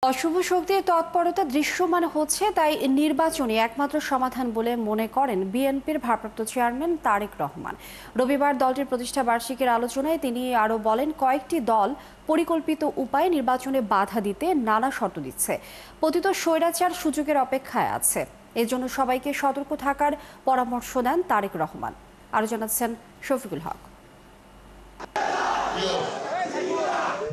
অশুভ শক্তির তৎপরতা দৃশ্যমান হচ্ছে, তাই নির্বাচনই একমাত্র সমাধান বলে মনে করেন বিএনপির ভারপ্রাপ্ত চেয়ারম্যান তারেক রহমান। রবিবার দলটির প্রতিষ্ঠা বার্ষিকীর আলোচনায় তিনি আরও বলেন, কয়েকটি দল পরিকল্পিত উপায়ে নির্বাচনে বাধা দিতে নানা শর্ত দিচ্ছে। পতিত স্বৈরাচার সুযোগের অপেক্ষায় আছে, এজন্য সবাইকে সতর্ক থাকার পরামর্শ দেন তারেক রহমান। আরও জানাচ্ছেন শফিকুল হক।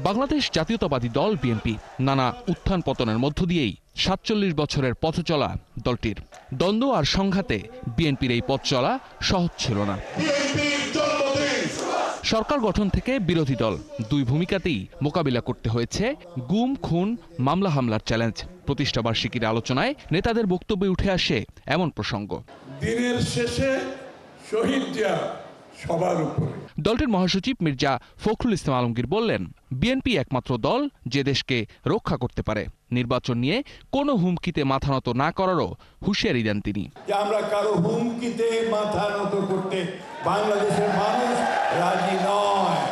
বাংলাদেশ জাতীয়তাবাদী দল বিএনপি নানা উত্থান পতনের মধ্য দিয়েই ৪৭ বছরের পথ চলা দলটির। দ্বন্দ্ব আর সংঘাতে বিএনপির এই পথ চলা সহজ ছিল না। সরকার গঠন থেকে বিরোধী দল দুই ভূমিকাতেই মোকাবিলা করতে হয়েছে গুম, খুন, মামলা হামলার চ্যালেঞ্জ। প্রতিষ্ঠা বার্ষিকীর আলোচনায় নেতাদের বক্তব্যে উঠে আসে এমন প্রসঙ্গ। দিনের শেষে শহীদ জিয়া সবার উপরে। দলটির মহাসচিব মির্জা ফখরুল ইসলাম আলমগীর বললেন, বিএনপি একমাত্র দল যে দেশকে রক্ষা করতে পারে। নির্বাচন নিয়ে কোনো হুমকিতে মাথা নত না করারও হুঁশিয়ারি দেন তিনি। আমরা কারো হুমকিতে মাথা নত করতে বাংলাদেশের মানুষ রাজি নয়।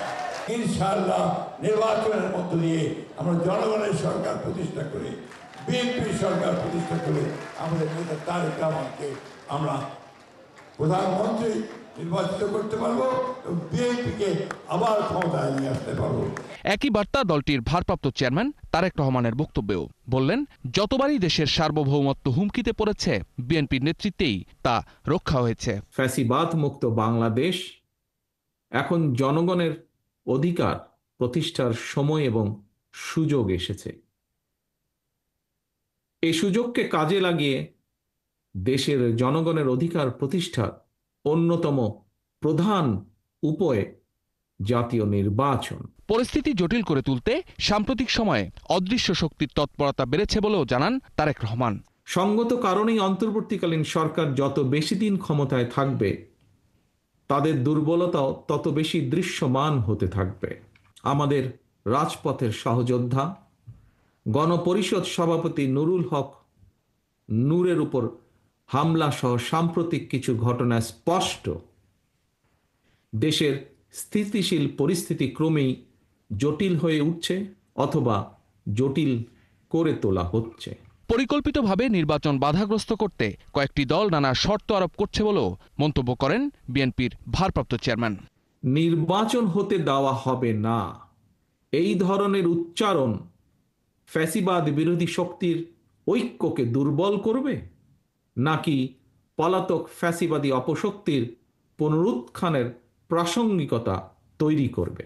ইনশাআল্লাহ নির্বাচনের মধ্য দিয়ে আমরা জনগণের সরকার প্রতিষ্ঠা করে, বিএনপি সরকার প্রতিষ্ঠা করে আমাদের নেতা তারেক রহমানকে আমরা প্রধানমন্ত্রী নির্বাচিত করতে পারবো এবং বিএনপিকে আবার ক্ষমতায় নিয়ে আসতে পারবো। একই বার্তা দলটির ভারপ্রাপ্ত চেয়ারম্যান তারেক রহমানের বক্তব্যেও। বললেন, যতবারই দেশের সার্বভৌমত্ব হুমকিতে পড়েছে, বিএনপির নেতৃত্বেই তা রক্ষা হয়েছে। ফ্যাসিবাদ মুক্ত বাংলাদেশ এখন জনগণের অধিকার প্রতিষ্ঠার সময় এবং সুযোগ এসেছে। এই সুযোগকে কাজে লাগিয়ে দেশের জনগণের অধিকার প্রতিষ্ঠার অন্যতম প্রধান উপায় জাতীয় নির্বাচন। পরিস্থিতি জটিল করে তুলতে সাম্প্রতিক সময়ে অদৃশ্য শক্তির তৎপরতা বেড়েছে বলেও জানান তারেক রহমান। সঙ্গত কারণেই অন্তর্বর্তীকালীন সরকার যত বেশি দিন ক্ষমতায় থাকবে, তাদের দুর্বলতাও তত বেশি দৃশ্যমান হতে থাকবে। আমাদের রাজপথের সহযোদ্ধা গণপরিষদ সভাপতি নুরুল হক নূরের উপর হামলা সহ সাম্প্রতিক কিছু ঘটনা স্পষ্ট। দেশের স্থিতিশীল পরিস্থিতি ক্রমেই জটিল হয়ে উঠছে অথবা জটিল করে তোলা হচ্ছে। পরিকল্পিতভাবে নির্বাচন বাধাগ্রস্ত করতে কয়েকটি দল নানা শর্ত আরোপ করছে বলেও মন্তব্য করেন বিএনপির ভারপ্রাপ্ত চেয়ারম্যান। নির্বাচন হতে দেওয়া হবে না, এই ধরনের উচ্চারণ ফ্যাসিবাদ বিরোধী শক্তির ঐক্যকে দুর্বল করবে, নাকি পলাতক ফ্যাসিবাদী অপশক্তির পুনরুত্থানের প্রাসঙ্গিকতা তৈরি করবে?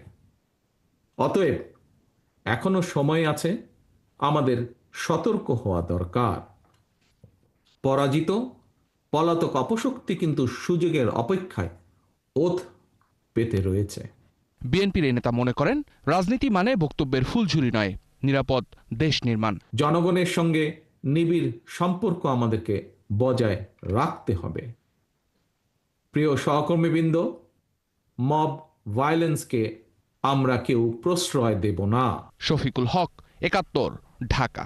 অতএব এখনো সময় আছে, আমাদের সতর্ক হওয়া দরকার। পরাজিত পলাতক অপশক্তি কিন্তু সুযোগের অপেক্ষায় ওত পেতে রয়েছে। বিএনপির এই নেতা মনে করেন, রাজনীতি মানে বক্তব্যের ফুলঝুরি নয়, নিরাপদ দেশ নির্মাণ। জনগণের সঙ্গে নিবিড় সম্পর্ক আমাদেরকে বজায় রাখতে হবে। প্রিয় সহকর্মীবৃন্দ, মব ভায়োলেন্সকে আমরা কেউ প্রশ্রয় দেব না। শফিকুল হক, ৭১, ঢাকা।